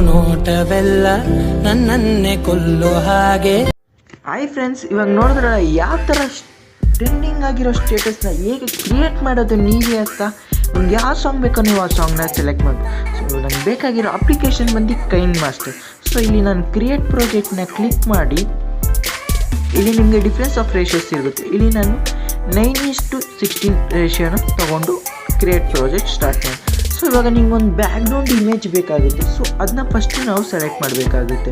ನೋಟವೆಲ್ಲ ನನ್ನನ್ನೇ ಕೊಲ್ಲೋ ಹಾಗೆ. Hi friends, ಇವಾಗ ನೋಡಿದ್ರಲ್ಲ ಯಾವ ಥರ ಟ್ರೆಂಡಿಂಗ್ ಆಗಿರೋ ಸ್ಟೇಟಸ್ನ ಹೇಗೆ ಕ್ರಿಯೇಟ್ ಮಾಡೋದು ನೀವೇ ಅಂತ. ನಿಮ್ಗೆ ಯಾವ ಸಾಂಗ್ ಬೇಕೋ ನೀವು ಆ ಸಾಂಗ್ನ ಸೆಲೆಕ್ಟ್ ಮಾಡಿ. ಸೊ ನನಗೆ ಬೇಕಾಗಿರೋ ಅಪ್ಲಿಕೇಶನ್ ಬಂದು ಕೈನ್ ಮಾಸ್ಟರ್. ಸೊ ಇಲ್ಲಿ ನಾನು ಕ್ರಿಯೇಟ್ ಪ್ರಾಜೆಕ್ಟ್ನ ಕ್ಲಿಕ್ ಮಾಡಿ ಇಲ್ಲಿ ನಿಮಗೆ ಡಿಫ್ರೆನ್ಸ್ ಆಫ್ ರೇಷಿಯೋಸ್ ಇರುತ್ತೆ. ಇಲ್ಲಿ ನಾನು 9:16 ರೇಷಿಯೋನ ತೊಗೊಂಡು ಕ್ರಿಯೇಟ್ ಪ್ರಾಜೆಕ್ಟ್ ಸ್ಟಾರ್ಟ್ ಮಾಡಿ. ಸೊ ಇವಾಗ ನಿಮ್ಗೊಂದು ಬ್ಯಾಕ್ಗ್ರೌಂಡ್ ಇಮೇಜ್ ಬೇಕಾಗುತ್ತೆ. ಸೊ ಅದನ್ನ ಫಸ್ಟು ನಾವು ಸೆಲೆಕ್ಟ್ ಮಾಡಬೇಕಾಗುತ್ತೆ.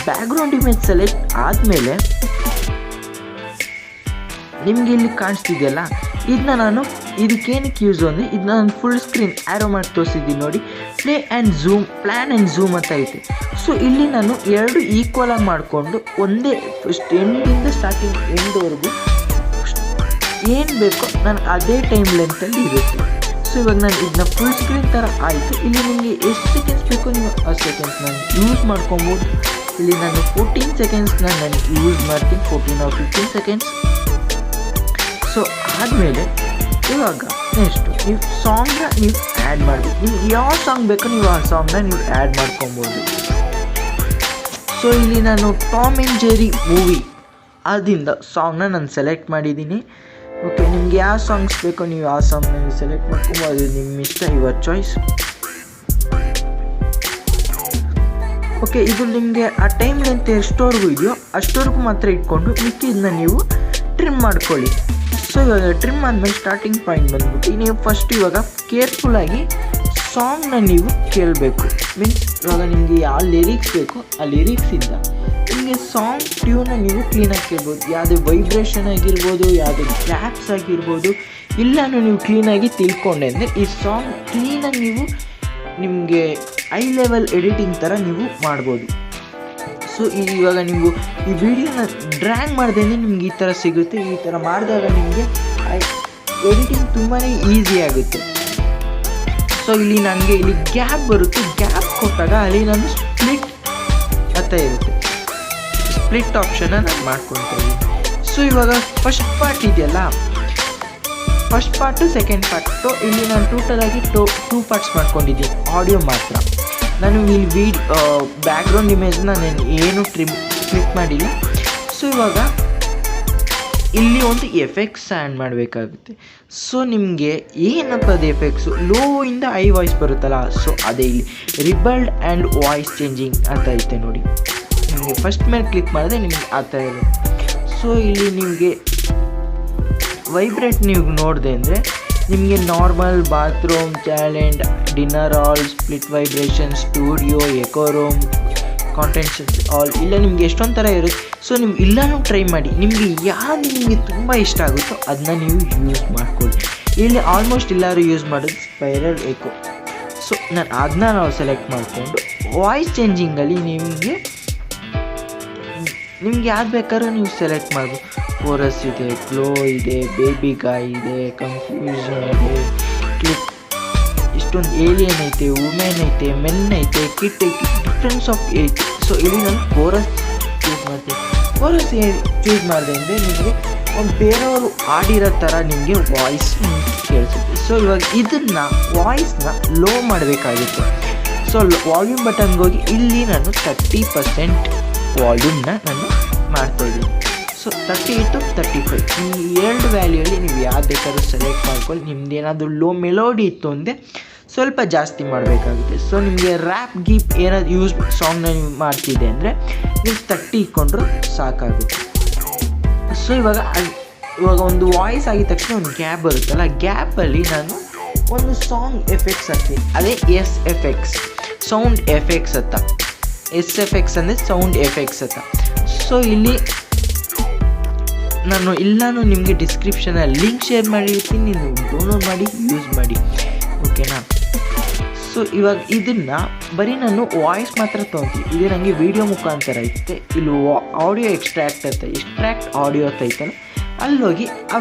ಬ್ಯಾಕ್ಗ್ರೌಂಡ್ ಇಮೇಜ್ ಸೆಲೆಕ್ಟ್ ಆದಮೇಲೆ ನಿಮಗೆ ಇಲ್ಲಿ ಕಾಣಿಸ್ತಿದೆಯಲ್ಲ, ಇದನ್ನ ನಾನು ಇದಕ್ಕೇನಕ್ಕೆ ಯೂಸು ಅಂದರೆ ಇದನ್ನ ನಾನು ಫುಲ್ ಸ್ಕ್ರೀನ್ ಆ್ಯರೋ ಮಾಡಿ ತೋರಿಸಿದ್ದೀನಿ ನೋಡಿ. ಪ್ಲ್ಯಾನ್ ಆ್ಯಂಡ್ ಝೂಮ್ ಅಂತ ಐತೆ. ಸೊ ಇಲ್ಲಿ ನಾನು ಎರಡು ಈಕ್ವಲಾಗಿ ಮಾಡಿಕೊಂಡು ಒಂದೇ ಫಸ್ಟ್ ಎಂಡಿಂದ ಸ್ಟಾರ್ಟಿಂಗ್ ಎಂಡ್ವರೆಗೂ ಏನು ಬೇಕೋ ನನಗೆ ಅದೇ ಟೈಮ್ ಲೆಂತಲ್ಲಿ ಇರುತ್ತೆ. ಸೊ ಇವಾಗ ನಾನು ಇದನ್ನ ಫುಲ್ ಸ್ಕ್ರೀನ್ ಥರ ಆಯಿತು. ಇಲ್ಲಿ ನಿಮಗೆ ಎಷ್ಟು ಸೆಕೆಂಡ್ಸ್ ಬೇಕೋ ನೀವು ಆ ಸೆಕೆಂಡ್ಸ್ ನಾನು ಯೂಸ್ ಮಾಡ್ಕೊಬೋದು. ಇಲ್ಲಿ ನಾನು 14 ಸೆಕೆಂಡ್ಸ್ನ ನಾನು ಯೂಸ್ ಮಾಡ್ತೀನಿ, 14 or 15 ಸೆಕೆಂಡ್ಸ್. ಸೊ ಆದಮೇಲೆ ಇವಾಗ ನೆಕ್ಸ್ಟು ನೀವು ಸಾಂಗ್ನ ನೀವು ಆ್ಯಡ್ ಮಾಡಬೇಕು. ನಿಮ್ಗೆ ಯಾವ ಸಾಂಗ್ ಬೇಕೋ ನೀವು ಆ ಸಾಂಗ್ನ ನೀವು ಆ್ಯಡ್ ಮಾಡ್ಕೊಬೋದು. ಸೊ ಇಲ್ಲಿ ನಾನು ಟಾಮ್ ಆ್ಯಂಡ್ ಜೆರಿ ಮೂವಿ ಅದರಿಂದ ಸಾಂಗ್ನ ನಾನು ಸೆಲೆಕ್ಟ್ ಮಾಡಿದ್ದೀನಿ. ಓಕೆ, ನಿಮ್ಗೆ ಯಾವ ಸಾಂಗ್ಸ್ ಬೇಕೋ ನೀವು ಆ ಸಾಂಗ್ನ ನೀವು ಸೆಲೆಕ್ಟ್ ಮಾಡ್ಕೊಬೋದು. ಅದು ನಿಮ್ಮ ಇಷ್ಟ, ಯುವರ್ ಚಾಯ್ಸ್. ಓಕೆ, ಇದು ನಿಮಗೆ ಆ ಟೈಮ್ ಲೆಂತ್ ಎಷ್ಟವರೆಗೂ ಇದೆಯೋ ಅಷ್ಟವರೆಗೂ ಮಾತ್ರ ಇಟ್ಕೊಂಡು ಮಿಕ್ಕಿದ್ದನ್ನ ನೀವು ಟ್ರಿಮ್ ಮಾಡ್ಕೊಳ್ಳಿ. ಸೊ ಇವಾಗ ಟ್ರಿಮ್ ಆದಮೇಲೆ ಸ್ಟಾರ್ಟಿಂಗ್ ಪಾಯಿಂಟ್ ಬಂದ್ಬಿಟ್ಟು ನೀವು ಫಸ್ಟ್ ಇವಾಗ ಕೇರ್ಫುಲ್ಲಾಗಿ ಸಾಂಗ್ನ ನೀವು ಕೇಳಬೇಕು. ಮೀನ್ಸ್ ಇವಾಗ ನಿಮಗೆ ಯಾವ ಲಿರಿಕ್ಸ್ ಬೇಕೋ ಆ ಲಿರಿಕ್ಸಿಂದ ನಿಮಗೆ ಸಾಂಗ್ ಟ್ಯೂನ್ನ ನೀವು ಕ್ಲೀನಾಗಿ ಕೇಳ್ಬೋದು. ಯಾವುದೇ ವೈಬ್ರೇಷನ್ ಆಗಿರ್ಬೋದು, ಯಾವುದೇ ಗ್ಯಾಪ್ಸ್ ಆಗಿರ್ಬೋದು, ಇಲ್ಲನೂ ನೀವು ಕ್ಲೀನಾಗಿ ತಿಳ್ಕೊಂಡೆ ಅಂದರೆ ಈ ಸಾಂಗ್ ಕ್ಲೀನಾಗಿ ನೀವು ನಿಮಗೆ ಹೈ ಲೆವೆಲ್ ಎಡಿಟಿಂಗ್ ಥರ ನೀವು ಮಾಡ್ಬೋದು. ಸೊ ಇವಾಗ ನೀವು ಈ ವಿಡಿಯೋನ ಡ್ರ್ಯಾಗ್ ಮಾಡಿದೆ ನಿಮ್ಗೆ ಈ ಥರ ಸಿಗುತ್ತೆ. ಈ ಥರ ಮಾಡಿದಾಗ ನಿಮಗೆ ಎಡಿಟಿಂಗ್ ತುಂಬಾ ಈಸಿ ಆಗುತ್ತೆ. ಸೊ ಇಲ್ಲಿ ನನಗೆ ಇಲ್ಲಿ ಗ್ಯಾಪ್ ಬರುತ್ತೆ. ಗ್ಯಾಪ್ ಕೊಟ್ಟಾಗ ಅಲ್ಲಿ ನಾನು ಸ್ಪ್ಲಿಟ್ ಅಂತ ಇರುತ್ತೆ, ಸ್ಪ್ಲಿಟ್ ಆಪ್ಷನ್ನ ನಾನು ಮಾಡ್ಕೊತಾ ಇದ್ದೀನಿ. ಸೊ ಇವಾಗ ಫಸ್ಟ್ ಪಾರ್ಟ್ ಇದೆಯಲ್ಲ, ಫಸ್ಟ್ ಪಾರ್ಟು ಸೆಕೆಂಡ್ ಪಾರ್ಟು ಇಲ್ಲಿ ನಾನು ಟೋಟಲಾಗಿ ಟೂ ಪಾರ್ಟ್ಸ್ ಮಾಡ್ಕೊಂಡಿದ್ದೀನಿ. ಆಡಿಯೋ ಮಾತ್ರ ನಾನು ಇಲ್ಲಿ ಬ್ಯಾಕ್ಗ್ರೌಂಡ್ ಇಮೇಜ್ನ ನಾನು ಏನು ಕ್ಲಿಕ್ ಮಾಡಿಲ್ಲ. ಸೊ ಇವಾಗ ಇಲ್ಲಿ ಒಂದು ಎಫೆಕ್ಟ್ಸ್ ಆ್ಯಡ್ ಮಾಡಬೇಕಾಗುತ್ತೆ. ಸೊ ನಿಮಗೆ ಏನಪ್ಪ ಅದು ಎಫೆಕ್ಟ್ಸು, ಲೋ ಇಂದ ಹೈ ವಾಯ್ಸ್ ಬರುತ್ತಲ್ಲ, ಸೊ ಅದೇ ಇಲ್ಲಿ ರಿಬಲ್ಡ್ ಆ್ಯಂಡ್ ವಾಯ್ಸ್ ಚೇಂಜಿಂಗ್ ಅಂತ ಐತೆ ನೋಡಿ. ನಿಮಗೆ ಫಸ್ಟ್ ಮೇಲೆ ಕ್ಲಿಕ್ ಮಾಡಿದ್ರೆ ನಿಮಗೆ ಆ ಥರ ಇರುತ್ತೆ. ಸೊ ಇಲ್ಲಿ ನಿಮಗೆ ವೈಬ್ರೇಟ್ ನೀವು ನೋಡಿದೆ ಅಂದರೆ ನಿಮಗೆ ನಾರ್ಮಲ್, ಬಾತ್ರೂಮ್, ಚಾಲೆಂಟ್, dinner hall, split vibration, studio, echo room, contents all, ಇಲ್ಲ ನಿಮಗೆ ಎಷ್ಟೊಂದು ಥರ ಇರುತ್ತೆ. ಸೊ ನೀವು ಇಲ್ಲನೂ ಟ್ರೈ ಮಾಡಿ. ನಿಮಗೆ ಯಾವುದು ನಿಮಗೆ ತುಂಬ ಇಷ್ಟ ಆಗುತ್ತೋ ಅದನ್ನ ನೀವು ಯೂಸ್ ಮಾಡ್ಕೊಳ್ಳಿ. ಇಲ್ಲಿ ಆಲ್ಮೋಸ್ಟ್ ಎಲ್ಲರೂ ಯೂಸ್ ಮಾಡೋದು ಸ್ಪೈರಲ್ ಎಕೋ. ಸೊ ನಾನು ಅದನ್ನ ನಾವು ಸೆಲೆಕ್ಟ್ ಮಾಡಿಕೊಂಡು ವಾಯ್ಸ್ ಚೇಂಜಿಂಗಲ್ಲಿ ನಿಮಗೆ ಯಾವ್ದು ಬೇಕಾದ್ರೂ ನೀವು ಸೆಲೆಕ್ಟ್ ಮಾಡ್ಬೋದು. ಕೋರಸ್ ಇದೆ, ಫ್ಲೋ ಇದೆ, ಬೇಬಿ ಗಾಯ್ ಇದೆ, ಕನ್ಫ್ಯೂಷನ್ ಇದೆ, ಕ್ಲಿಕ್, ಇಷ್ಟೊಂದು ಏಲಿಯನ್ ಐತೆ, ವುಮೆನ್ ಐತೆ, ಮೆನ್ ಐತೆ, ಕಿಟ್ ಐತೆ, ಡಿಫ್ರೆನ್ಸ್ ಆಫ್ ಐತೆ. ಸೊ ಇಲ್ಲಿ ನಾನು ಕೋರಸ್ ಚೂಸ್ ಮಾಡ್ತೀನಿ. ಕೋರಸ್ ಚೂಸ್ ಮಾಡಿದೆ ಅಂದರೆ ನಿಮಗೆ ಒಂದು ಬೇರೆಯವರು ಆಡಿರೋ ಥರ ನಿಮಗೆ ವಾಯ್ಸ್ ಕೇಳಿಸುತ್ತೆ. ಸೊ ಇವಾಗ ಇದನ್ನು ವಾಯ್ಸ್ನ ಲೋ ಮಾಡಬೇಕಾಗುತ್ತೆ. ಸೊ ವಾಲ್ಯೂಮ್ ಬಟನ್ಗೆ ಹೋಗಿ ಇಲ್ಲಿ ನಾನು 30% ವಾಲ್ಯೂಮ್ನ ನಾನು ಮಾಡ್ತಾಯಿದ್ದೀನಿ. ಸೊ 30 to 35 ಈ ಎರಡು ವ್ಯಾಲ್ಯೂಯಲ್ಲಿ ನೀವು ಯಾವ್ದು ಬೇಕಾದ್ರೂ ಸೆಲೆಕ್ಟ್ ಮಾಡ್ಕೊಳ್ಳಿ. ನಿಮ್ದು ಏನಾದರೂ ಲೋ ಮೆಲೋಡಿ ಇತ್ತು ಅಂದರೆ ಸ್ವಲ್ಪ ಜಾಸ್ತಿ ಮಾಡಬೇಕಾಗುತ್ತೆ. ಸೊ ನಿಮಗೆ ರ್ಯಾಪ್ ಗೀಪ್ ಏನಾದ್ರು ಸಾಂಗ್ನ ನೀವು ಮಾಡ್ತಿದೆ ಅಂದರೆ ನೀವು 30 ಇಟ್ಕೊಂಡ್ರೂ ಸಾಕಾಗುತ್ತೆ. ಸೊ ಇವಾಗ ಒಂದು ವಾಯ್ಸ್ ಆಗಿದ ತಕ್ಷಣ ಒಂದು ಗ್ಯಾಪ್ ಬರುತ್ತಲ್ಲ, ಗ್ಯಾಪಲ್ಲಿ ನಾನು ಒಂದು ಸಾಂಗ್ ಎಫೆಕ್ಟ್ಸ್ ಹಾಕ್ತೀನಿ. ಅದೇ SFX, ಸೌಂಡ್ ಎಫೆಕ್ಟ್ಸ್ ಅಂತ. SFX ಅಂದರೆ ಸೌಂಡ್ ಎಫೆಕ್ಟ್ಸ್ ಅಂತ. ಸೊ ಇಲ್ಲಿ ನಾನು ಎಲ್ಲನೂ ನಿಮಗೆ ಡಿಸ್ಕ್ರಿಪ್ಷನಲ್ಲಿ ಲಿಂಕ್ ಶೇರ್ ಮಾಡಿರ್ತೀನಿ, ನೀವು ಡೌನ್ಲೋಡ್ ಮಾಡಿ ಯೂಸ್ ಮಾಡಿ, ಓಕೆನಾ. ಸೊ ಇವಾಗ ಇದನ್ನು ಬರೀ ನಾನು ವಾಯ್ಸ್ ಮಾತ್ರ ತೊಗೊತೀನಿ. ಇದು ನನಗೆ ವೀಡಿಯೋ ಮುಖಾಂತರ ಐತೆ. ಇಲ್ಲಿ ಆಡಿಯೋ ಎಕ್ಸ್ಟ್ರಾಕ್ಟ್ ಆಡಿಯೋ ಅಂತ ಐತಲ್ಲ, ಅಲ್ಲೋಗಿ ಆ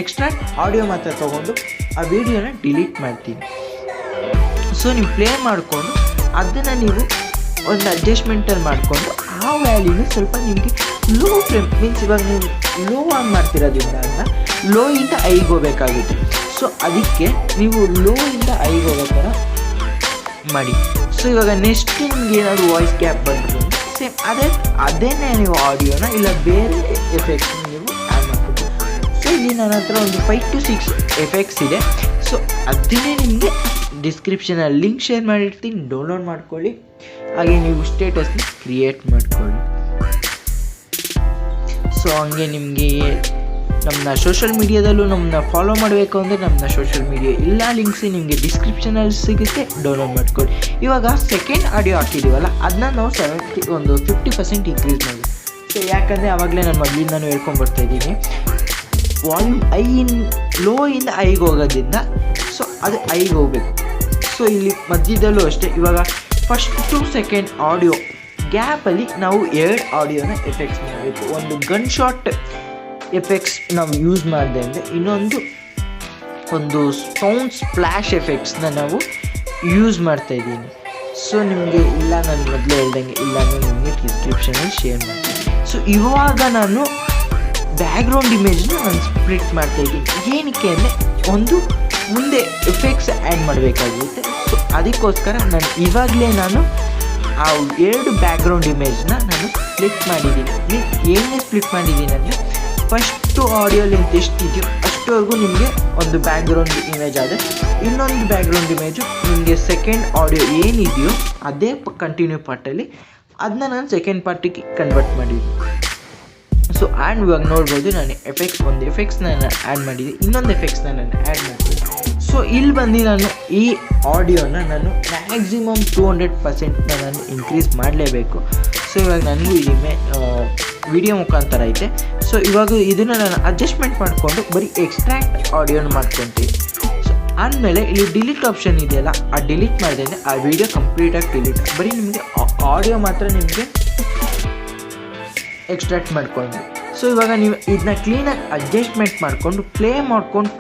ಎಕ್ಸ್ಟ್ರಾಕ್ಟ್ ಆಡಿಯೋ ಮಾತ್ರ ತೊಗೊಂಡು ಆ ವಿಡಿಯೋನ ಡಿಲೀಟ್ ಮಾಡ್ತೀನಿ. ಸೊ ನೀವು ಪ್ಲೇ ಮಾಡಿಕೊಂಡು ಅದನ್ನು ನೀವು ಒಂದು ಅಡ್ಜಸ್ಟ್ಮೆಂಟಲ್ಲಿ ಮಾಡಿಕೊಂಡು ಆ ವ್ಯಾಲ್ಯೂನು ಸ್ವಲ್ಪ ನಿಮಗೆ ಲೋ ಫ್ರೇಮ್, ಮೀನ್ಸ್ ಇವಾಗ ನೀವು ಲೋ ಆನ್ ಮಾಡ್ತಿರೋದ್ರಿಂದ ಅದನ್ನ ಲೋ ಇಂದ ಐಗೆ ಹೋಗಬೇಕಾಗುತ್ತೆ. ಸೊ ಅದಕ್ಕೆ ನೀವು ಲೋ ಇಂದ ಐಗೆ ಹೋಗೋ ಥರ ಮಾಡಿ. ಸೊ ಇವಾಗ ನೆಕ್ಸ್ಟ್ ನಿಮ್ಗೆ ಏನಾದರೂ ವಾಯ್ಸ್ ಗ್ಯಾಪ್ ಬಂದರು ಸೇಮ್ ಅದೇನೇ ನೀವು ಆಡಿಯೋನ ಇಲ್ಲ ಬೇರೆ ಎಫೆಕ್ಟ್ಸ್ ನೀವು ಆ್ಯಡ್ ಮಾಡ್ಬೋದು. ಸೊ ಇಲ್ಲಿ ನನ್ನ ಹತ್ರ ಒಂದು 5 to 6 ಎಫೆಕ್ಟ್ಸ್ ಇದೆ. ಸೊ ಅದನ್ನೇ ನಿಮಗೆ ಡಿಸ್ಕ್ರಿಪ್ಷನಲ್ಲಿ ಲಿಂಕ್ ಶೇರ್ ಮಾಡಿರ್ತೀನಿ, ಡೌನ್ಲೋಡ್ ಮಾಡ್ಕೊಳ್ಳಿ. ಹಾಗೆ ನೀವು ಸ್ಟೇಟಸ್ನ ಕ್ರಿಯೇಟ್ ಮಾಡ್ಕೊಳ್ಳಿ. ಸೊ ಹಂಗೆ ನಿಮಗೆ ನಮ್ಮನ್ನ ಸೋಷಲ್ ಮೀಡಿಯಾದಲ್ಲೂ ನಮ್ಮನ್ನ ಫಾಲೋ ಮಾಡಬೇಕು ಅಂದರೆ ನಮ್ಮನ್ನ ಸೋಷಲ್ ಮೀಡಿಯಾ ಎಲ್ಲ ಲಿಂಕ್ಸ್ ನಿಮಗೆ ಡಿಸ್ಕ್ರಿಪ್ಷನಲ್ಲಿ ಸಿಗುತ್ತೆ, ಡೌನ್ಲೋಡ್ ಮಾಡ್ಕೊಳ್ಳಿ. ಇವಾಗ ಸೆಕೆಂಡ್ ಆಡಿಯೋ ಹಾಕಿದ್ದೀವಲ್ಲ ಅದನ್ನ ನಾವು 50% ಇನ್ಕ್ರೀಸ್ ಮಾಡಿ. ಸೊ ಯಾಕಂದರೆ ಆವಾಗಲೇ ನಾನು ಮೊದಲಿಂದನೂ ಹೇಳ್ಕೊಂಬರ್ತಾಯಿದ್ದೀನಿ, ವಾಲ್ಯೂಮ್ ಲೋ ಇಂದ ಐಗೆ ಹೋಗೋದ್ರಿಂದ ಸೊ ಅದು ಐಗೆ ಹೋಗಬೇಕು. ಸೊ ಇಲ್ಲಿ ಮಧ್ಯದಲ್ಲೂ ಅಷ್ಟೇ. ಇವಾಗ ಫಸ್ಟು ಸೆಕೆಂಡ್ ಆಡಿಯೋ ಗ್ಯಾಪಲ್ಲಿ ನಾವು 2 ಆಡಿಯೋನ ಎಫೆಕ್ಟ್ಸ್ ಮಾಡಬೇಕು. ಒಂದು ಗನ್ ಶಾಟ್ ಎಫೆಕ್ಟ್ಸ್ ನಾವು ಯೂಸ್ ಮಾಡಿದೆ ಅಂದರೆ ಒಂದು ಸೌಂಡ್ ಸ್ಪ್ಲ್ಯಾಶ್ ಎಫೆಕ್ಟ್ಸ್ನ ನಾವು ಯೂಸ್ ಮಾಡ್ತಾಯಿದ್ದೀನಿ. ಸೊ ನಿಮಗೆ ಇಲ್ಲ ನಾನು ಮೊದಲೇ ಹೇಳ್ದಂಗೆ ಇಲ್ಲ ಅಂದರೆ ನಿಮಗೆ ಡಿಸ್ಕ್ರಿಪ್ಷನಲ್ಲಿ ಶೇರ್ ಮಾಡ್ತೀನಿ. ಸೊ ಇವಾಗ ನಾನು ಬ್ಯಾಕ್ಗ್ರೌಂಡ್ ಇಮೇಜ್ನ ನಾನು ಸ್ಪ್ಲಿಟ್ ಮಾಡ್ತಾಯಿದ್ದೀನಿ. ಏನಕ್ಕೆ ಅಂದರೆ ಒಂದು ಮುಂದೆ ಎಫೆಕ್ಟ್ಸ್ ಆ್ಯಡ್ ಮಾಡಬೇಕಾಗುತ್ತೆ. ಸೊ ಅದಕ್ಕೋಸ್ಕರ ಇವಾಗಲೇ ನಾನು ಆ 2 ಬ್ಯಾಕ್ಗ್ರೌಂಡ್ ಇಮೇಜ್ನ ನಾನು ಸ್ಪ್ಲಿಟ್ ಮಾಡಿದ್ದೀನಿ. ಏನೇ ಸ್ಪ್ಲಿಟ್ ಮಾಡಿದ್ದೀನಿ ಅಂದರೆ ಫಸ್ಟು ಆಡಿಯೋ ಲೆಂತ್ ಎಷ್ಟಿದೆಯೋ ಅಷ್ಟವರೆಗೂ ನಿಮಗೆ ಒಂದು ಬ್ಯಾಕ್ಗ್ರೌಂಡ್ ಇಮೇಜ್ ಆದರೆ, ಇನ್ನೊಂದು ಬ್ಯಾಕ್ಗ್ರೌಂಡ್ ಇಮೇಜು ನಿಮಗೆ ಸೆಕೆಂಡ್ ಆಡಿಯೋ ಏನಿದೆಯೋ ಅದೇ ಕಂಟಿನ್ಯೂ ಪಾರ್ಟಲ್ಲಿ ಅದನ್ನ ನಾನು ಸೆಕೆಂಡ್ ಪಾರ್ಟಿಗೆ ಕನ್ವರ್ಟ್ ಮಾಡಿದ್ದೀನಿ. ಸೊ ಆ್ಯಂಡ್ ಇವಾಗ ನೋಡ್ಬೋದು ನಾನು ಒಂದು ಎಫೆಕ್ಟ್ಸ್ನ ನಾನು ಆ್ಯಡ್ ಮಾಡಿದ್ದೆ, ಇನ್ನೊಂದು ಎಫೆಕ್ಟ್ಸ್ನ ನಾನು ಆ್ಯಡ್ ಮಾಡಿದ್ದೀನಿ. ಸೊ ಇಲ್ಲಿ ಬಂದು ನಾನು ಈ ಆಡಿಯೋನ ನಾನು ಮ್ಯಾಕ್ಸಿಮಮ್ 200% ನಾನು ಇನ್ಕ್ರೀಸ್ ಮಾಡಲೇಬೇಕು. ಸೊ ಇವಾಗ ನನಗೂ ಈ ವಿಡಿಯೋ ಮುಖಾಂತರ ಐತೆ. ಸೊ ಇವಾಗ ಇದನ್ನು ನಾನು ಅಡ್ಜಸ್ಟ್ಮೆಂಟ್ ಮಾಡಿಕೊಂಡು ಬರೀ ಎಕ್ಸ್ಟ್ರಾಕ್ಟ್ ಆಡಿಯೋನ ಮಾಡ್ಕೊತೀನಿ. ಸೊ ಆದಮೇಲೆ ಇಲ್ಲಿ ಡಿಲೀಟ್ ಆಪ್ಷನ್ ಇದೆಯಲ್ಲ, ಆ ಡಿಲೀಟ್ ಮಾಡಿದ್ರೆ ಆ ವಿಡಿಯೋ ಕಂಪ್ಲೀಟಾಗಿ ಡಿಲೀಟ್, ಬರೀ ನಿಮಗೆ ಆಡಿಯೋ ಮಾತ್ರ ನಿಮಗೆ ಎಕ್ಸ್ಟ್ರಾಕ್ಟ್ ಮಾಡ್ಕೊಂಡು. ಸೊ ಇವಾಗ ನೀವು ಇದನ್ನ ಕ್ಲೀನಾಗಿ ಅಡ್ಜಸ್ಟ್ಮೆಂಟ್ ಮಾಡಿಕೊಂಡು ಪ್ಲೇ ಮಾಡ್ಕೊಂಡು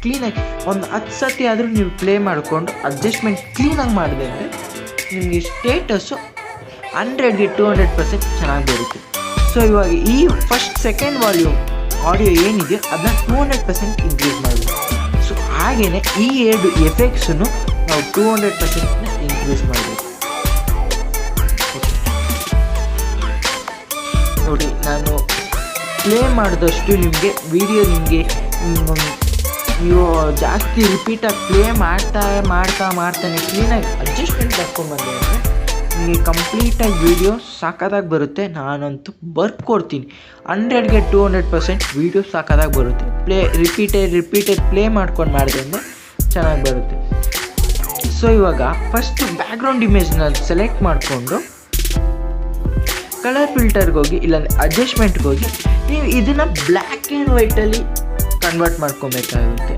ಕ್ಲೀನಾಗಿ ಒಂದು 10 ಸತಿ ಆದರೂ ನೀವು ಪ್ಲೇ ಮಾಡಿಕೊಂಡು ಅಡ್ಜಸ್ಟ್ಮೆಂಟ್ ಕ್ಲೀನಾಗಿ ಮಾಡಿದೆ ಅಂದರೆ ನಿಮಗೆ ಸ್ಟೇಟಸ್ಸು 100ಗೆ 200% ಚೆನ್ನಾಗಿ ಬರುತ್ತೆ. ಸೊ ಇವಾಗ ಈ ಸೆಕೆಂಡ್ ವಾಲ್ಯೂಮ್ ಆಡಿಯೋ ಏನಿದೆ ಅದನ್ನ 200% ಇನ್ಕ್ರೀಸ್ ಮಾಡಬೇಕು. ಸೊ ಹಾಗೆಯೇ ಈ 2 ಎಫೆಕ್ಟ್ಸನ್ನು ನಾವು 200% ಇನ್ಕ್ರೀಸ್ ಮಾಡಬೇಕು. ನೋಡಿ ನಾನು ಪ್ಲೇ ಮಾಡಿದಷ್ಟು ನಿಮಗೆ ವಿಡಿಯೋ ನೀವು ಜಾಸ್ತಿ ರಿಪೀಟಾಗಿ ಪ್ಲೇ ಮಾಡ್ತಾನೆ ಕ್ಲೀನಾಗಿ ಅಡ್ಜಸ್ಟ್ಮೆಂಟ್ ಮಾಡ್ಕೊಂಡ್ಬಂದೆ ಅಂದರೆ ನಿಮಗೆ ಕಂಪ್ಲೀಟಾಗಿ ವಿಡಿಯೋ ಸಾಕಾದಾಗಿ ಬರುತ್ತೆ. ನಾನಂತೂ ಬರ್ಕೊಡ್ತೀನಿ 100ಗೆ 200% ವಿಡಿಯೋ ಸಾಕಾದಾಗಿ ಬರುತ್ತೆ. ರಿಪೀಟೆಡ್ ಪ್ಲೇ ಮಾಡ್ಕೊಂಡು ಮಾಡಿದೆ ಅಂದರೆ ಚೆನ್ನಾಗಿ ಬರುತ್ತೆ. ಸೊ ಇವಾಗ ಫಸ್ಟು ಬ್ಯಾಕ್ಗ್ರೌಂಡ್ ಇಮೇಜ್ನ ಸೆಲೆಕ್ಟ್ ಮಾಡಿಕೊಂಡು ಕಲರ್ ಫಿಲ್ಟರ್ಗೆ ಹೋಗಿ ಇಲ್ಲಾಂದರೆ ಅಡ್ಜಸ್ಟ್ಮೆಂಟ್ಗೆ ಹೋಗಿ ನೀವು ಇದನ್ನು ಬ್ಲ್ಯಾಕ್ ಆ್ಯಂಡ್ ವೈಟಲ್ಲಿ ಕನ್ವರ್ಟ್ ಮಾಡ್ಕೊಬೇಕಾಗುತ್ತೆ.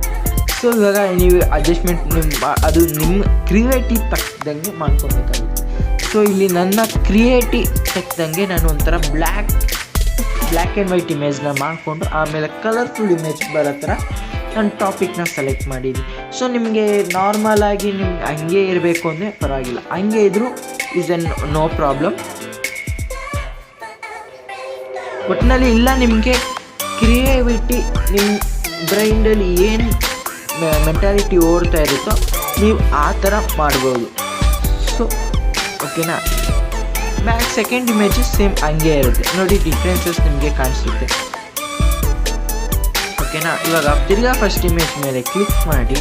ಸೊ ಇವಾಗ ನೀವು ಅಡ್ಜಸ್ಟ್ಮೆಂಟ್ ಅದು ನಿಮ್ಮ ಕ್ರಿಯೇಟಿವ್ ತಕ್ಕಂಗೆ ಮಾಡ್ಕೊಬೇಕಾಗುತ್ತೆ. ಸೊ ಇಲ್ಲಿ ನನ್ನ ಕ್ರಿಯೇಟಿವ್ ತಕ್ಕಂಗೆ ನಾನು ಒಂಥರ ಬ್ಲ್ಯಾಕ್ ಆ್ಯಂಡ್ ವೈಟ್ ಇಮೇಜ್ನ ಮಾಡಿಕೊಂಡು ಆಮೇಲೆ ಕಲರ್ಫುಲ್ ಇಮೇಜ್ ಬರೋ ಥರ ನಾನು ಟಾಪಿಕ್ನ ಸೆಲೆಕ್ಟ್ ಮಾಡಿದ್ದೀನಿ. ಸೊ ನಿಮಗೆ ನಾರ್ಮಲಾಗಿ ನಿಮ್ಗೆ ಹಂಗೆ ಇರಬೇಕು ಅಂದರೆ ಪರವಾಗಿಲ್ಲ, ಹಂಗೆ ಇದ್ದರೂ ನೋ ಪ್ರಾಬ್ಲಮ್. ಒಟ್ಟಿನಲ್ಲಿ ಇಲ್ಲ ನಿಮಗೆ ಕ್ರಿಯೇಟಿವಿಟಿ ನಿಮ್ಮ ಬ್ರೈಂಡಲ್ಲಿ ಏನು ಮೆಂಟಾಲಿಟಿ ಓಡ್ತಾ ಇರುತ್ತೋ ನೀವು ಆ ಥರ ಮಾಡ್ಬೋದು. ಸೊ ಓಕೆನಾ, ಸೆಕೆಂಡ್ ಇಮೇಜಸ್ ಸೇಮ್ ಹಂಗೆ ಇರುತ್ತೆ ನೋಡಿ, ಡಿಫ್ರೆನ್ಸಸ್ ನಿಮಗೆ ಕಾಣಿಸುತ್ತೆ. ಓಕೆನಾ, ಇವಾಗ ತಿರ್ಗಾ ಫಸ್ಟ್ ಇಮೇಜ್ ಮೇಲೆ ಕ್ಲಿಕ್ ಮಾಡಿ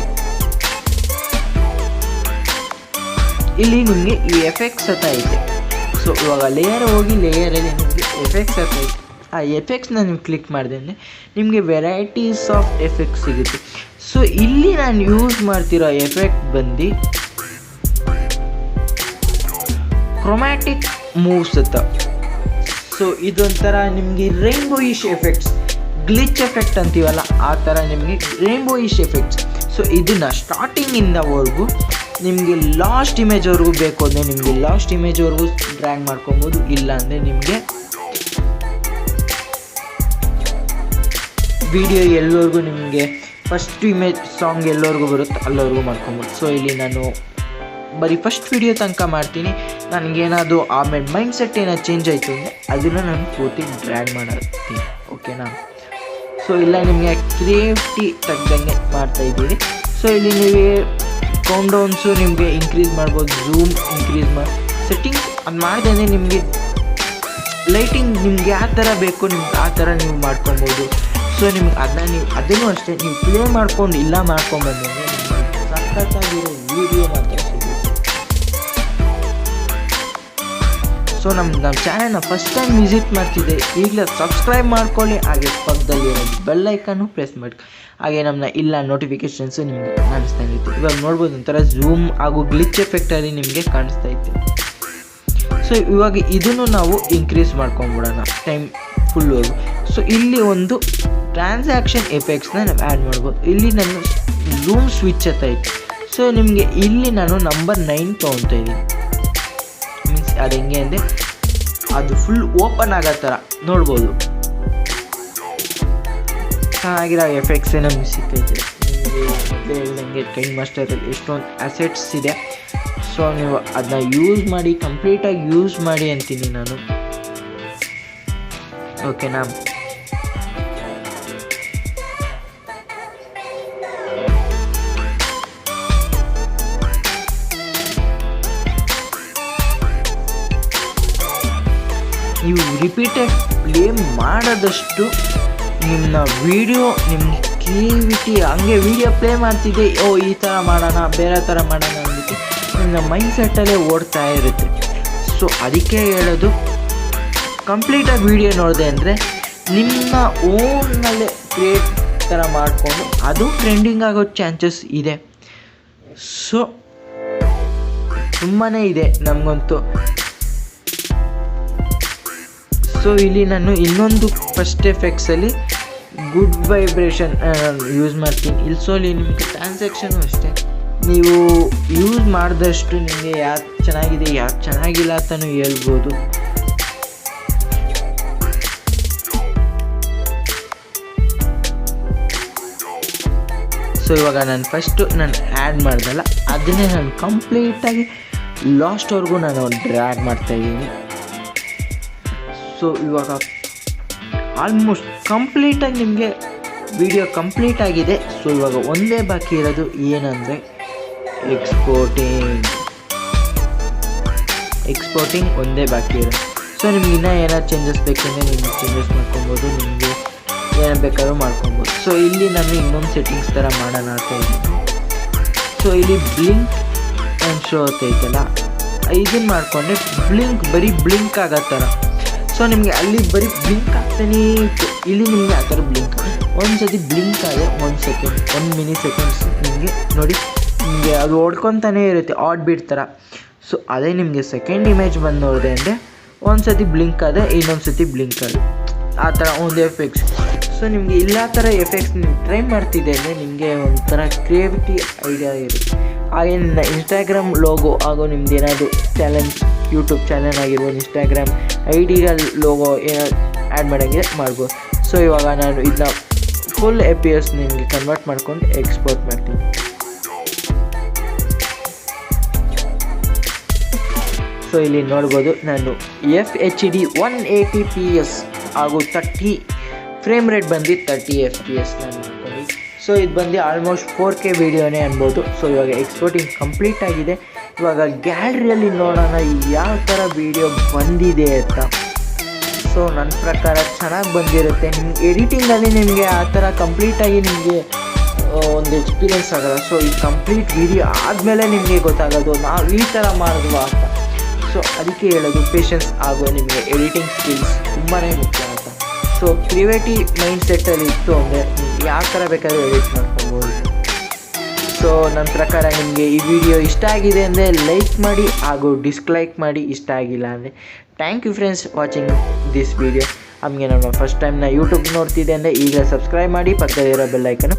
ಇಲ್ಲಿ ನಿಮಗೆ ಈ ಎಫೆಕ್ಟ್ಸ್ ಅಂತ ಐತೆ. ಸೊ ಇವಾಗ ಲೇಯರ್ ಹೋಗಿ ಲೇಯರಲ್ಲಿ ನಿಮಗೆ ಎಫೆಕ್ಟ್ಸ್ ಅಂತ ಐತೆ. ಆ ಎಫೆಕ್ಟ್ಸ್ನ ನೀವು ಕ್ಲಿಕ್ ಮಾಡಿದೆ ಅಂದರೆ ನಿಮಗೆ ವೆರೈಟೀಸ್ ಆಫ್ ಎಫೆಕ್ಟ್ಸ್ ಸಿಗುತ್ತೆ. ಸೊ ಇಲ್ಲಿ ನಾನು ಯೂಸ್ ಮಾಡ್ತಿರೋ ಎಫೆಕ್ಟ್ ಬಂದು ಕ್ರೊಮ್ಯಾಟಿಕ್ ಮೂವ್ಸ್ ಅಂತ. ಸೊ ಇದೊಂಥರ ನಿಮಗೆ ರೈನ್ಬೋಯಿಶ್ ಎಫೆಕ್ಟ್ಸ್, ಗ್ಲಿಚ್ ಎಫೆಕ್ಟ್ ಅಂತೀವಲ್ಲ ಆ ಥರ ನಿಮಗೆ ರೈನ್ಬೋಯಿಶ್ ಎಫೆಕ್ಟ್ಸ್. ಸೊ ಇದನ್ನು ಸ್ಟಾರ್ಟಿಂಗಿಂದವರೆಗೂ ನಿಮಗೆ ಲಾಸ್ಟ್ ಇಮೇಜ್ವರೆಗೂ ಬೇಕು ಅಂದರೆ ನಿಮಗೆ ಲಾಸ್ಟ್ ಇಮೇಜ್ವರೆಗೂ ಡ್ರ್ಯಾಗ್ ಮಾಡ್ಕೊಬೋದು, ಇಲ್ಲ ಅಂದರೆ ನಿಮಗೆ ವಿಡಿಯೋ ಎಲ್ಲವರೆಗೂ ನಿಮಗೆ ಫಸ್ಟ್ ಇಮೇಜ್ ಸಾಂಗ್ ಎಲ್ಲವರೆಗೂ ಬರುತ್ತೆ ಅಲ್ಲವರೆಗೂ ಮಾಡ್ಕೊಬೋದು. ಸೊ ಇಲ್ಲಿ ನಾನು ಬರೀ ಫಸ್ಟ್ ವಿಡಿಯೋ ತನಕ ಮಾಡ್ತೀನಿ. ನನಗೇನಾದರೂ ಆಮೇಲೆ ಮೈಂಡ್ ಸೆಟ್ ಏನಾದ್ರು ಚೇಂಜ್ ಆಯಿತು ಅಂದರೆ ಅದನ್ನು ನಾನು ಪೂರ್ತಿ ಡ್ರ್ಯಾಗ್ ಮಾಡಿರ್ತೀನಿ. ಓಕೆನಾ, ಸೊ ಇಲ್ಲ ನಿಮಗೆ ಕ್ರಿಯೇಟಿವ್ ತಗ್ದಂಗೆ ಮಾಡ್ತಾಯಿದ್ದೀರಿ. ಸೊ ಇಲ್ಲಿ ನೀವು ಕೌಂಟ್ಡೌನ್ಸು ನಿಮಗೆ ಇನ್ಕ್ರೀಸ್ ಮಾಡ್ಬೋದು, ಝೂಮ್ ಇನ್ಕ್ರೀಸ್ ಸೆಟ್ಟಿಂಗ್ಸ್ ಅದು ಮಾಡಿದ್ರೆ ನಿಮಗೆ ಲೈಟಿಂಗ್ ನಿಮ್ಗೆ ಯಾವ ಥರ ಬೇಕು ನಿಮ್ಗೆ ಆ ಥರ ನೀವು ಮಾಡ್ಕೊಬೋದು. ಸೊ ನಿಮ್ಗೆ ಅದನ್ನು ಅಷ್ಟೇ ನೀವು ಪ್ಲೇ ಮಾಡ್ಕೊಂಡು ಇಲ್ಲ ಮಾಡ್ಕೊಂಡ್ಬಂದ್ರೆ ನಿಮ್ಗೆ ಸಖತ್ತಾಗಿರೋ ವೀಡಿಯೋ ಮಾತ್ರ ಸಿಗುತ್ತೆ. ಸೊ ನಮ್ಮ ಚಾನೆಲ್ನ ಫಸ್ಟ್ ಟೈಮ್ ವಿಸಿಟ್ ಮಾಡ್ತಿದ್ದೆ, ಈಗಲೇ ಸಬ್ಸ್ಕ್ರೈಬ್ ಮಾಡ್ಕೊಳ್ಳಿ, ಹಾಗೆ ಪಕ್ಕದಲ್ಲಿರೋ ಬೆಲ್ ಐಕನ್ನು ಪ್ರೆಸ್ ಮಾಡಿ, ಹಾಗೆ ನಮ್ಮನ್ನ ಇಲ್ಲ ನೋಟಿಫಿಕೇಷನ್ಸು ನಿಮಗೆ ಕಾಣಿಸ್ತಾ ಇರುತ್ತೆ. ಇವಾಗ ನೋಡ್ಬೋದು ಒಂಥರ ಝೂಮ್ ಹಾಗೂ ಗ್ಲಿಚ್ ಎಫೆಕ್ಟಲ್ಲಿ ನಿಮಗೆ ಕಾಣಿಸ್ತಾ ಇತ್ತು. ಸೊ ಇವಾಗ ಇದನ್ನು ನಾವು ಇನ್ಕ್ರೀಸ್ ಮಾಡ್ಕೊಂಬಿಡೋಣ ಟೈಮ್ ಫುಲ್ಲು. ಸೊ ಇಲ್ಲಿ ಒಂದು ಟ್ರಾನ್ಸಾಕ್ಷನ್ ಎಫೆಕ್ಟ್ಸ್ನ ನಾವು ಆ್ಯಡ್ ಮಾಡ್ಬೋದು. ಇಲ್ಲಿ ನಾನು ಝೂಮ್ ಸ್ವಿಚ್ ಇತ್ತು. ಸೊ ನಿಮಗೆ ಇಲ್ಲಿ ನಾನು ನಂಬರ್ 9 ತೊಗೊತಾ ಇದ್ದೀನಿ. ಮೀನ್ಸ್ ಅದು ಹೆಂಗೆ ಅಂದರೆ ಅದು ಫುಲ್ ಓಪನ್ ಆಗೋ ಥರ ನೋಡ್ಬೋದು. ಚೆನ್ನಾಗಿರೋ ಎಫೆಕ್ಟ್ಸೇ ನಮಗೆ ಸಿಕ್ಕೈತೆ. ನಿಮಗೆ ಮೊದಲೇ ಹೇಳ್ದಂಗೆ ಕೈನ್ ಮಾಸ್ಟರಲ್ಲಿ ಎಷ್ಟೊಂದು ಅಸೆಟ್ಸ್ ಇದೆ. ಸೊ ನೀವು ಅದನ್ನ ಯೂಸ್ ಮಾಡಿ, ಕಂಪ್ಲೀಟಾಗಿ ಯೂಸ್ ಮಾಡಿ ಅಂತೀನಿ ನಾನು. ಓಕೆನಾ? ನೀವು ರಿಪೀಟೆಡ್ ಪ್ಲೇ ಮಾಡೋದಷ್ಟು ನಿಮ್ಮ ವಿಡಿಯೋ ನಿಮ್ಮ ಕ್ರಿಯೇಟಿವಿಟಿ ಹಂಗೆ ವಿಡಿಯೋ ಪ್ಲೇ ಮಾಡ್ತಿದ್ದೆ, ಈ ಥರ ಮಾಡೋಣ, ಬೇರೆ ಥರ ಮಾಡೋಣ ಅಂದ್ಬಿಟ್ಟು ನಿಮ್ಮ ಮೈಂಡ್ಸೆಟ್ಟಲ್ಲೇ ಓಡ್ತಾ ಇರುತ್ತೆ. ಸೊ ಅದಕ್ಕೆ ಹೇಳೋದು, ಕಂಪ್ಲೀಟಾಗಿ ವಿಡಿಯೋ ನೋಡಿದೆ ಅಂದರೆ ನಿಮ್ಮ ಓನ್ನಲ್ಲೇ ಕ್ರಿಯೇಟ್ ಥರ ಮಾಡಿಕೊಂಡು ಅದು ಟ್ರೆಂಡಿಂಗ್ ಆಗೋ ಚಾನ್ಸಸ್ ಇದೆ. ಸೊ ತುಂಬಾ ಇದೆ ನಮಗಂತೂ. ಸೊ ಇಲ್ಲಿ ನಾನು ಇನ್ನೊಂದು ಫಸ್ಟ್ ಎಫೆಕ್ಟ್ಸಲ್ಲಿ ಗುಡ್ ವೈಬ್ರೇಷನ್ ಯೂಸ್ ಮಾಡ್ತೀನಿ. ಇಲ್ಲಿ ನಿಮಗೆ ಟ್ರಾನ್ಸಾಕ್ಷನು ಅಷ್ಟೇ, ನೀವು ಯೂಸ್ ಮಾಡಿದಷ್ಟು ನಿಮಗೆ ಯಾವ್ದು ಚೆನ್ನಾಗಿದೆ ಯಾವ್ದು ಚೆನ್ನಾಗಿಲ್ಲ ಅಂತಲೂ ಹೇಳ್ಬೋದು. ಸೊ ಇವಾಗ ನಾನು ಫಸ್ಟು ನಾನು ಆ್ಯಡ್ ಮಾಡ್ದಲ್ಲ ಅದನ್ನೇ ನಾನು ಕಂಪ್ಲೀಟಾಗಿ ಲಾಸ್ಟ್ವರೆಗೂ ನಾನು ಡ್ರ್ಯಾಗ್ ಮಾಡ್ತಾಯಿದ್ದೀನಿ. ಸೊ ಇವಾಗ ಆಲ್ಮೋಸ್ಟ್ ಕಂಪ್ಲೀಟಾಗಿ ನಿಮಗೆ ವಿಡಿಯೋ ಕಂಪ್ಲೀಟ್ ಆಗಿದೆ. ಸೊ ಇವಾಗ ಒಂದೇ ಬಾಕಿ ಇರೋದು ಏನಂದರೆ ಎಕ್ಸ್ಪೋರ್ಟಿಂಗ್ ಒಂದೇ ಬಾಕಿ ಇರೋದು. ಸೊ ನಿಮ್ಗೆ ಇನ್ನೂ ಏನಾದ್ರು ಚೇಂಜಸ್ ಬೇಕಂದರೆ ನಿಮ್ಗೆ ಚೇಂಜಸ್ ಮಾಡ್ಕೊಬೋದು, ನಿಮಗೆ ಏನು ಬೇಕಾದ್ರೂ ಮಾಡ್ಕೊಬೋದು. ಸೊ ಇಲ್ಲಿ ನಾನು ಇನ್ನೊಂದು ಸೆಟ್ಟಿಂಗ್ಸ್ ಥರ ಮಾಡೋಣ ಅಂತ ಇದ್ದೀನಿ. ಸೊ ಇಲ್ಲಿ ಬ್ಲಿಂಕ್ ಆ್ಯಂಡ್ ಶೋ ಐತಲ್ಲ, ಇದನ್ನು ಮಾಡಿಕೊಂಡ್ರೆ ಬರೀ ಬ್ಲಿಂಕ್ ಆಗೋ ಥರ. ಸೊ ನಿಮಗೆ ಅಲ್ಲಿ ಬರೀ ಬ್ಲಿಂಕ್ ಆಗ್ತಾನೇ ಇತ್ತು, ಇಲ್ಲಿ ನಿಮಗೆ ಆ ಥರ ಬ್ಲಿಂಕ್ ಒಂದು ಸತಿ ಬ್ಲಿಂಕ್ ಆದರೆ 1 ಸೆಕೆಂಡ್ 1 ಮಿಲಿ ಸೆಕೆಂಡ್ಸ್ ನಿಮಗೆ ನೋಡಿ ನಿಮಗೆ ಅದು ಓಡ್ಕೊತಾನೇ ಇರುತ್ತೆ ಆಡ್ ಬೀಟ್ ಥರ. ಸೊ ಅದೇ ನಿಮಗೆ ಸೆಕೆಂಡ್ ಇಮೇಜ್ ಬಂದು ನೋಡಿದೆ ಅಂದರೆ ಒಂದು ಸತಿ ಬ್ಲಿಂಕ್ ಆದರೆ ಇನ್ನೊಂದು ಸತಿ ಬ್ಲಿಂಕ್ ಆಗಿ ಆ ಥರ ಒಂದು ಎಫೆಕ್ಟ್ಸ್. ಸೊ ನಿಮಗೆ ಇಲ್ಲ ಥರ ಎಫೆಕ್ಟ್ಸ್ ನೀವು ಟ್ರೈ ಮಾಡ್ತಿದ್ದೆ ಅಂದರೆ ನಿಮಗೆ ಒಂಥರ ಕ್ರಿಯೇಟಿವಿಟಿ ಐಡಿಯಾ ಇರುತ್ತೆ. ಹಾಗೆ ಇನ್ಸ್ಟಾಗ್ರಾಮ್ ಲೋಗೋ ಹಾಗೂ ನಿಮ್ದು ಏನಾದರೂ ಚಾಲೆಂಜ್ ಯೂಟ್ಯೂಬ್ ಚಾನಲ್ ಆಗಿರ್ಬೋದು, ಇನ್ಸ್ಟಾಗ್ರಾಮ್ ಐಡಿಗಳ ಲೋಗೋ ಏನಾದ್ರು ಆ್ಯಡ್ ಮಾಡೋಂಗಿದೆ ಮಾಡ್ಬೋದು. ಸೊ ಇವಾಗ ನಾನು ಇದನ್ನ ಫುಲ್ APS ನಿಮಗೆ ಕನ್ವರ್ಟ್ ಮಾಡ್ಕೊಂಡು ಎಕ್ಸ್ಪೋರ್ಟ್ ಮಾಡ್ತೀನಿ. ಸೊ ಇಲ್ಲಿ ನೋಡ್ಬೋದು ನಾನು FHD 180PS ಹಾಗೂ 30 ಫ್ರೇಮ್ ರೇಟ್ ಬಂದು 30 FPS ನಾನು ಮಾಡ್ಕೊಂಡು. ಸೊ ಇದು ಬಂದು ಆಲ್ಮೋಸ್ಟ್ 4K ವಿಡಿಯೋನೇ ಅನ್ಬೋದು. ಸೊ ಇವಾಗ ಎಕ್ಸ್ಪೋರ್ಟಿಂಗ್ ಕಂಪ್ಲೀಟ್ ಆಗಿದೆ. ಇವಾಗ ಗ್ಯಾಲರಿಯಲ್ಲಿ ನೋಡೋಣ ಯಾವ ಥರ ವಿಡಿಯೋ ಬಂದಿದೆ ಅಂತ. ಸೊ ನನ್ನ ಪ್ರಕಾರ ಚೆನ್ನಾಗಿ ಬಂದಿರುತ್ತೆ. ನಿಮ್ಗೆ ಎಡಿಟಿಂಗಲ್ಲಿ ನಿಮಗೆ ಆ ಥರ ಕಂಪ್ಲೀಟಾಗಿ ನಿಮಗೆ ಒಂದು ಎಕ್ಸ್ಪೀರಿಯೆನ್ಸ್ ಆಗೋಲ್ಲ. ಸೊ ಈ ಕಂಪ್ಲೀಟ್ ವಿಡಿಯೋ ಆದಮೇಲೆ ನಿಮಗೆ ಗೊತ್ತಾಗೋದು ನಾವು ಈ ಥರ ಮಾಡಿದ್ವಾ ಅಂತ. ಸೊ ಅದಕ್ಕೆ ಹೇಳೋದು ಪೇಷನ್ಸ್ ಹಾಗೂ ನಿಮಗೆ ಎಡಿಟಿಂಗ್ ಸ್ಕಿಲ್ಸ್ ತುಂಬಾ ಮುಖ್ಯ ಅಂತ. ಸೊ ಕ್ರಿಯೇಟಿವ್ ಮೈಂಡ್ ಸೆಟ್ಟಲ್ಲಿ ಇತ್ತು ಅಂದರೆ ನಿಮ್ಗೆ ಯಾವ ಥರ ಬೇಕಾದ್ರೂ ಎಡಿಟ್ ಮಾಡ್ಕೊಬೋದು. ಸೊ ನನ್ನ ಪ್ರಕಾರ ನಿಮಗೆ ಈ ವಿಡಿಯೋ ಇಷ್ಟ ಆಗಿದೆ ಅಂದರೆ ಲೈಕ್ ಮಾಡಿ ಹಾಗೂ ಡಿಸ್ಲೈಕ್ ಮಾಡಿ, ಇಷ್ಟ ಆಗಿಲ್ಲ ಅಂದರೆ thank you friends watching this video. ನಮಗೆ ನಮ್ಮ ಫಸ್ಟ್ ಟೈಮ್ನ ಯೂಟ್ಯೂಬ್ ನೋಡ್ತಿದ್ದೆ ಅಂದರೆ ಈಗ ಸಬ್ಸ್ಕ್ರೈಬ್ ಮಾಡಿ, ಪಕ್ಕದಲ್ಲಿರೋ ಬೆಲ್ ಐಕನ್